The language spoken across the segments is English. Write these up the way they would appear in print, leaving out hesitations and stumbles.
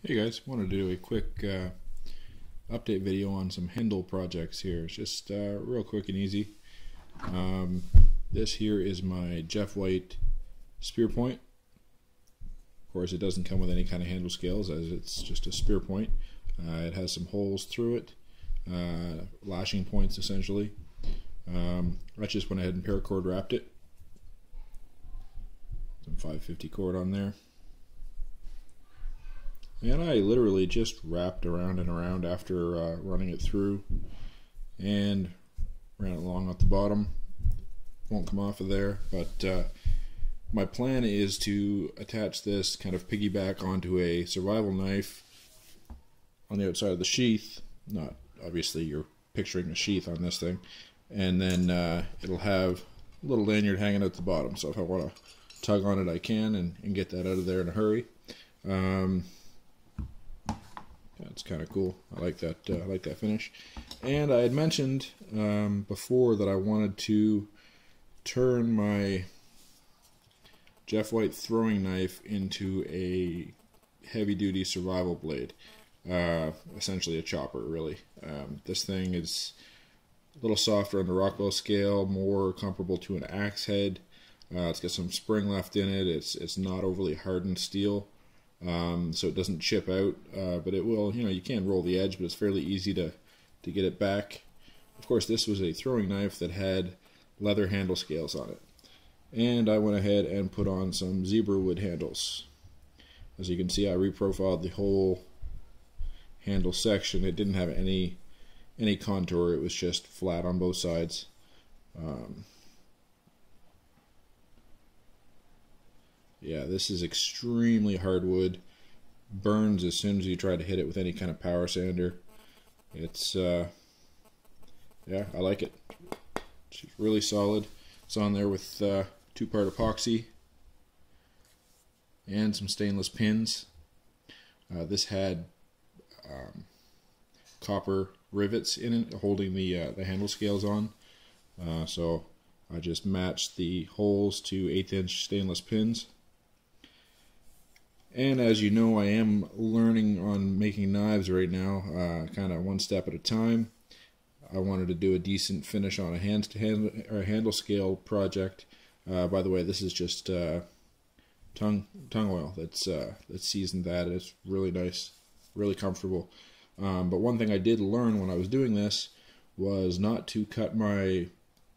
Hey guys, wanted to do a quick update video on some handle projects here. It's just real quick and easy. This here is my Jeff White spear point. Of course, it doesn't come with any kind of handle scales as it's just a spear point. It has some holes through it, lashing points essentially. I just went ahead and paracord wrapped it. Some 550 cord on there. And I literally just wrapped around and around after running it through and ran it along at the bottom. Won't come off of there, but my plan is to attach this kind of piggyback onto a survival knife on the outside of the sheath. Not obviously you're picturing a sheath on this thing, and then it'll have a little lanyard hanging out the bottom, so if I want to tug on it I can and get that out of there in a hurry. That's kind of cool. I like that finish. And I had mentioned before that I wanted to turn my Jeff White throwing knife into a heavy-duty survival blade, essentially a chopper, really. This thing is a little softer on the Rockwell scale, more comparable to an axe head. It's got some spring left in it. It's not overly hardened steel. So it doesn't chip out, but it will, you can roll the edge, but it's fairly easy to get it back. Of course, this was a throwing knife that had leather handle scales on it. And I went ahead and put on some zebra wood handles. As you can see, I reprofiled the whole handle section. It didn't have any contour, it was just flat on both sides. Yeah, this is extremely hard wood. Burns as soon as you try to hit it with any kind of power sander. It's, yeah, I like it. It's really solid. It's on there with two-part epoxy and some stainless pins. This had copper rivets in it holding the handle scales on. So I just matched the holes to 1/8" stainless pins. And as you know, I am learning on making knives right now, kind of one step at a time. I wanted to do a decent finish on a handle scale project. By the way, this is just tongue oil that's seasoned that. It's really nice, really comfortable. But one thing I did learn when I was doing this was not to cut my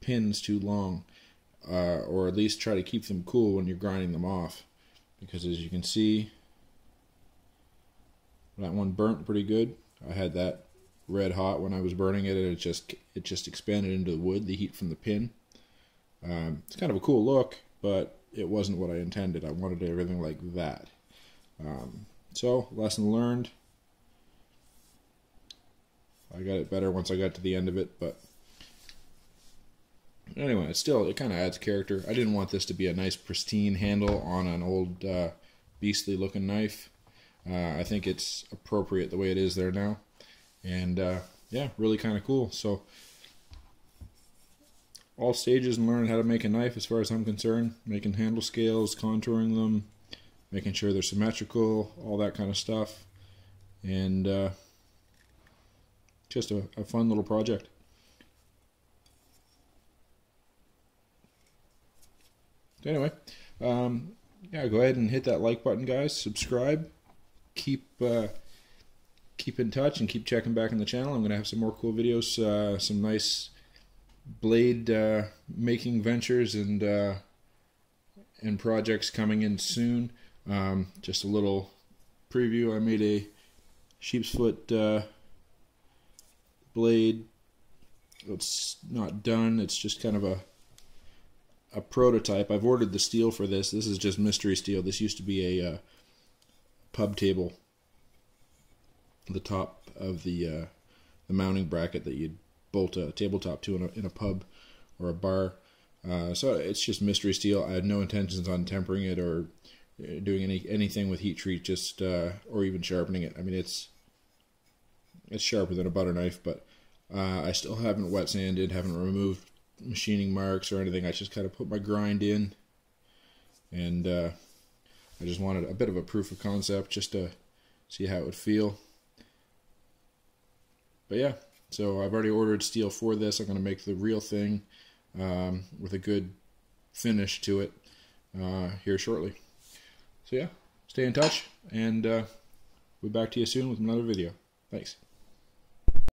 pins too long, or at least try to keep them cool when you're grinding them off. Because as you can see, that one burnt pretty good. I had that red hot when I was burning it, and it just expanded into the wood, the heat from the pin. It's kind of a cool look, but it wasn't what I intended. I wanted everything like that. So, lesson learned. I got it better once I got to the end of it, but anyway, it kind of adds character. I didn't want this to be a nice pristine handle on an old beastly looking knife. I think it's appropriate the way it is there now. And yeah, really kind of cool. So all stages in learning how to make a knife as far as I'm concerned. Making handle scales, contouring them, making sure they're symmetrical, all that kind of stuff. And just a fun little project. Anyway, yeah, go ahead and hit that like button, guys. Subscribe. Keep in touch and keep checking back on the channel. I'm going to have some more cool videos, some nice blade making ventures and projects coming in soon. Just a little preview. I made a sheepsfoot blade. It's not done. It's just kind of a prototype. I've ordered the steel for this. This is just mystery steel. This used to be a pub table, the top of the mounting bracket that you'd bolt a tabletop to in a pub or a bar. So it's just mystery steel. I had no intentions on tempering it or doing anything with heat treat, just or even sharpening it. I mean, it's sharper than a butter knife, but I still haven't wet sanded, haven't removed machining marks or anything. I just kind of put my grind in, and I just wanted a bit of a proof of concept, just to see how it would feel. But yeah, so I've already ordered steel for this. I'm going to make the real thing with a good finish to it here shortly. So yeah, stay in touch, and we'll be back to you soon with another video. Thanks.